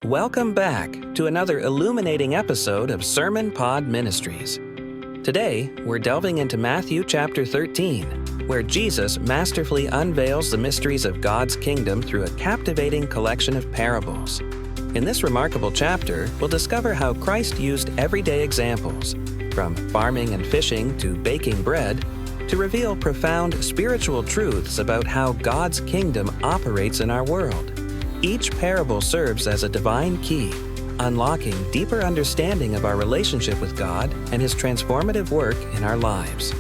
Welcome back to another illuminating episode of SermonPod Ministries. Today, we're delving into Matthew chapter 13, where Jesus masterfully unveils the mysteries of God's kingdom through a captivating collection of parables. In this remarkable chapter, we'll discover how Christ used everyday examples, from farming and fishing to baking bread, to reveal profound spiritual truths about how God's kingdom operates in our world. Each parable serves as a divine key, unlocking deeper understanding of our relationship with God and His transformative work in our lives.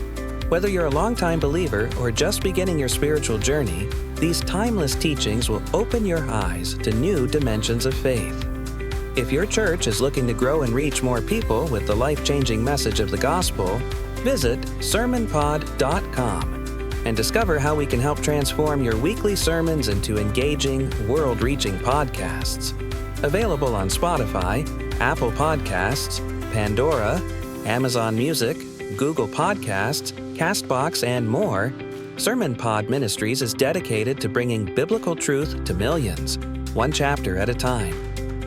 Whether you're a longtime believer or just beginning your spiritual journey, these timeless teachings will open your eyes to new dimensions of faith. If your church is looking to grow and reach more people with the life-changing message of the gospel, visit SermonPod.com. and discover how we can help transform your weekly sermons into engaging, world-reaching podcasts. Available on Spotify, Apple Podcasts, Pandora, Amazon Music, Google Podcasts, CastBox, and more, SermonPod Ministries is dedicated to bringing biblical truth to millions, one chapter at a time.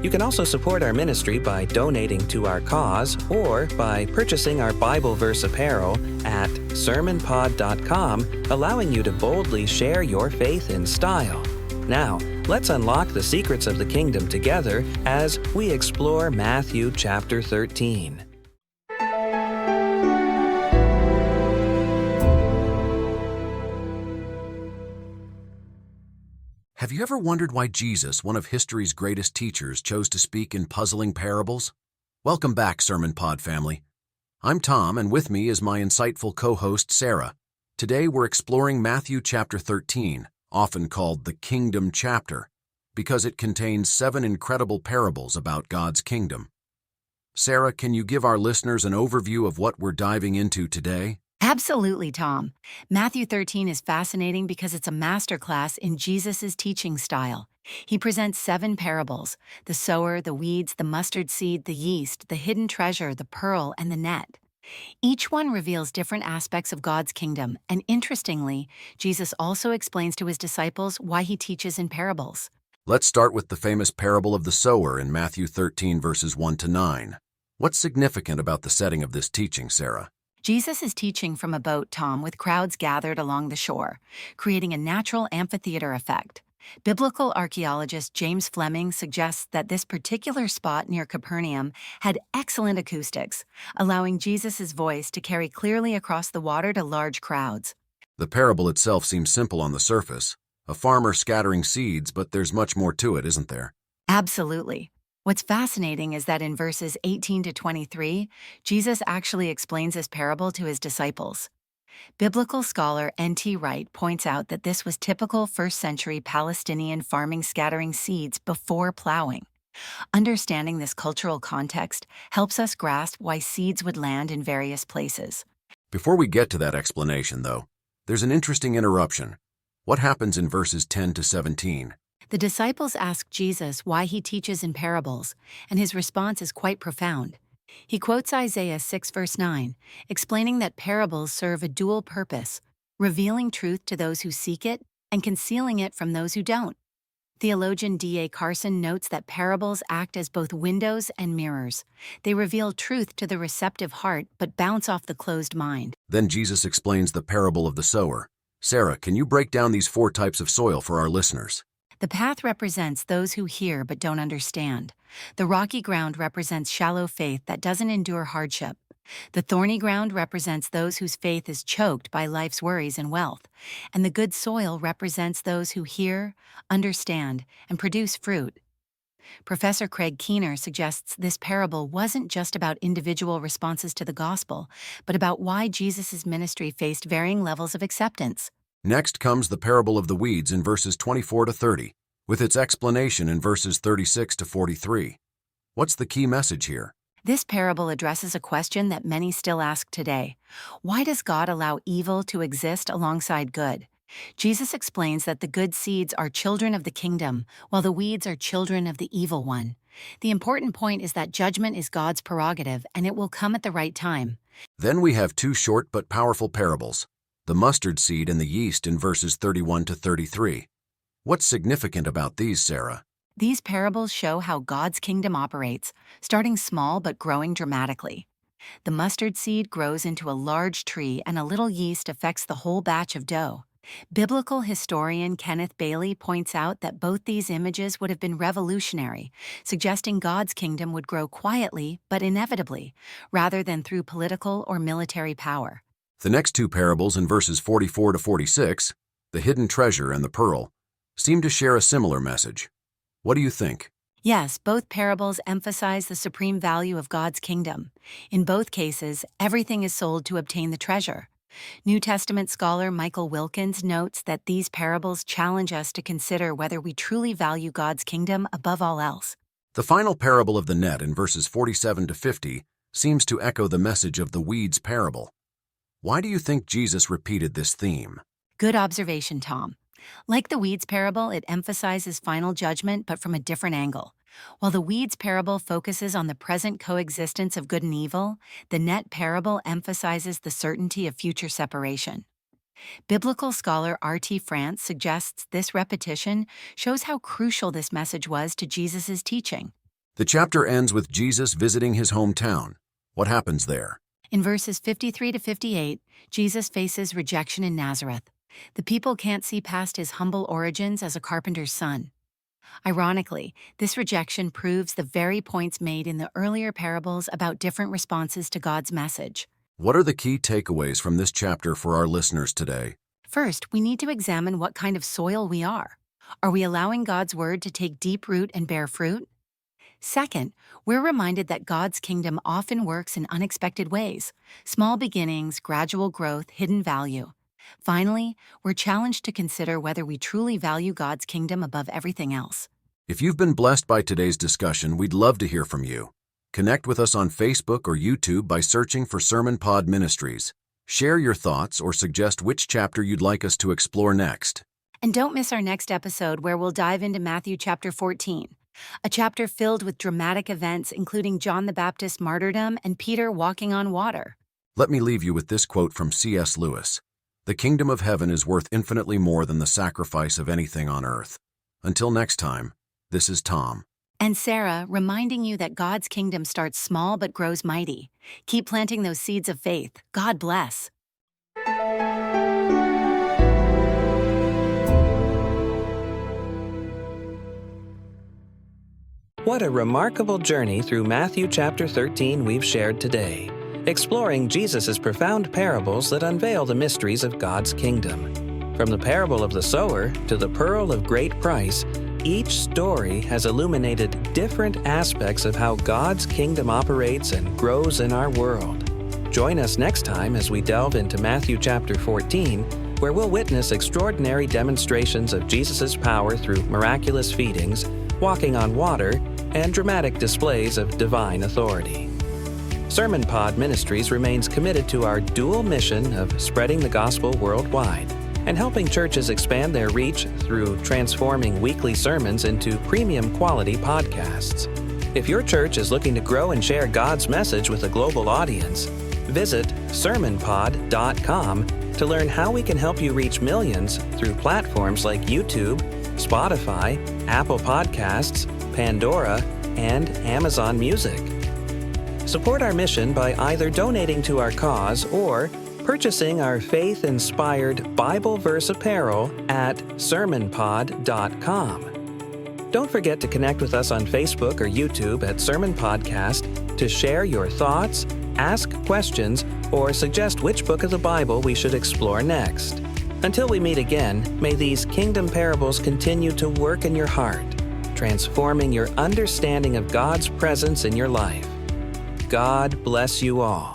You can also support our ministry by donating to our cause or by purchasing our Bible verse apparel at SermonPod.com, allowing you to boldly share your faith in style. Now, let's unlock the secrets of the kingdom together as we explore Matthew chapter 13. Have you ever wondered why Jesus, one of history's greatest teachers, chose to speak in puzzling parables? Welcome back, SermonPod family. I'm Tom, and with me is my insightful co-host, Sarah. Today we're exploring Matthew chapter 13, often called the Kingdom chapter, because it contains 7 incredible parables about God's kingdom. Sarah, can you give our listeners an overview of what we're diving into today? Absolutely, Tom. Matthew 13 is fascinating because it's a masterclass in Jesus' teaching style. He presents 7 parables: the sower, the weeds, the mustard seed, the yeast, the hidden treasure, the pearl, and the net. Each one reveals different aspects of God's kingdom, and interestingly, Jesus also explains to his disciples why he teaches in parables. Let's start with the famous parable of the sower in Matthew 13 verses 1 to 9. What's significant about the setting of this teaching, Sarah? Jesus is teaching from a boat, Tom, with crowds gathered along the shore, creating a natural amphitheater effect. Biblical archaeologist James Fleming suggests that this particular spot near Capernaum had excellent acoustics, allowing Jesus' voice to carry clearly across the water to large crowds. The parable itself seems simple on the surface. A farmer scattering seeds, but there's much more to it, isn't there? Absolutely. What's fascinating is that in verses 18 to 23, Jesus actually explains this parable to his disciples. Biblical scholar N.T. Wright points out that this was typical first-century Palestinian farming, scattering seeds before plowing. Understanding this cultural context helps us grasp why seeds would land in various places. Before we get to that explanation, though, there's an interesting interruption. What happens in verses 10 to 17? The disciples ask Jesus why he teaches in parables, and his response is quite profound. He quotes Isaiah 6 verse 9, explaining that parables serve a dual purpose, revealing truth to those who seek it and concealing it from those who don't. Theologian D.A. Carson notes that parables act as both windows and mirrors. They reveal truth to the receptive heart but bounce off the closed mind. Then Jesus explains the parable of the sower. Sarah, can you break down these 4 types of soil for our listeners? The path represents those who hear but don't understand. The rocky ground represents shallow faith that doesn't endure hardship. The thorny ground represents those whose faith is choked by life's worries and wealth. And the good soil represents those who hear, understand, and produce fruit. Professor Craig Keener suggests this parable wasn't just about individual responses to the gospel, but about why Jesus' ministry faced varying levels of acceptance. Next comes the parable of the weeds in verses 24 to 30, with its explanation in verses 36 to 43. What's the key message here? This parable addresses a question that many still ask today. Why does God allow evil to exist alongside good? Jesus explains that the good seeds are children of the kingdom, while the weeds are children of the evil one. The important point is that judgment is God's prerogative, and it will come at the right time. Then we have 2 short but powerful parables, the mustard seed and the yeast in verses 31 to 33. What's significant about these, Sarah? These parables show how God's kingdom operates, starting small but growing dramatically. The mustard seed grows into a large tree, and a little yeast affects the whole batch of dough. Biblical historian Kenneth Bailey points out that both these images would have been revolutionary, suggesting God's kingdom would grow quietly but inevitably, rather than through political or military power. The next two parables in verses 44 to 46, the hidden treasure and the pearl, seem to share a similar message. What do you think? Yes, both parables emphasize the supreme value of God's kingdom. In both cases, everything is sold to obtain the treasure. New Testament scholar Michael Wilkins notes that these parables challenge us to consider whether we truly value God's kingdom above all else. The final parable of the net in verses 47 to 50 seems to echo the message of the weeds parable. Why do you think Jesus repeated this theme? Good observation, Tom. Like the weeds parable, it emphasizes final judgment, but from a different angle. While the weeds parable focuses on the present coexistence of good and evil, the net parable emphasizes the certainty of future separation. Biblical scholar R.T. France suggests this repetition shows how crucial this message was to Jesus' teaching. The chapter ends with Jesus visiting his hometown. What happens there? In verses 53 to 58, Jesus faces rejection in Nazareth. The people can't see past his humble origins as a carpenter's son. Ironically, this rejection proves the very points made in the earlier parables about different responses to God's message. What are the key takeaways from this chapter for our listeners today? First, we need to examine what kind of soil we are. Are we allowing God's word to take deep root and bear fruit? Second, we're reminded that God's kingdom often works in unexpected ways. Small beginnings, gradual growth, hidden value. Finally, we're challenged to consider whether we truly value God's kingdom above everything else. If you've been blessed by today's discussion, we'd love to hear from you. Connect with us on Facebook or YouTube by searching for SermonPod Ministries. Share your thoughts or suggest which chapter you'd like us to explore next. And don't miss our next episode where we'll dive into Matthew chapter 14, a chapter filled with dramatic events including John the Baptist's martyrdom and Peter walking on water. Let me leave you with this quote from C.S. Lewis. The kingdom of heaven is worth infinitely more than the sacrifice of anything on earth. Until next time, this is Tom. And Sarah, reminding you that God's kingdom starts small but grows mighty. Keep planting those seeds of faith. God bless. What a remarkable journey through Matthew chapter 13 we've shared today, exploring Jesus' profound parables that unveil the mysteries of God's kingdom. From the parable of the sower to the pearl of great price, each story has illuminated different aspects of how God's kingdom operates and grows in our world. Join us next time as we delve into Matthew chapter 14, where we'll witness extraordinary demonstrations of Jesus' power through miraculous feedings, walking on water, and dramatic displays of divine authority. SermonPod Ministries remains committed to our dual mission of spreading the gospel worldwide and helping churches expand their reach through transforming weekly sermons into premium quality podcasts. If your church is looking to grow and share God's message with a global audience, visit SermonPod.com to learn how we can help you reach millions through platforms like YouTube, Spotify, Apple Podcasts, Pandora, and Amazon Music. Support our mission by either donating to our cause or purchasing our faith-inspired Bible verse apparel at SermonPod.com. Don't forget to connect with us on Facebook or YouTube at Sermon Podcast to share your thoughts, ask questions, or suggest which book of the Bible we should explore next. Until we meet again, may these kingdom parables continue to work in your heart, transforming your understanding of God's presence in your life. God bless you all.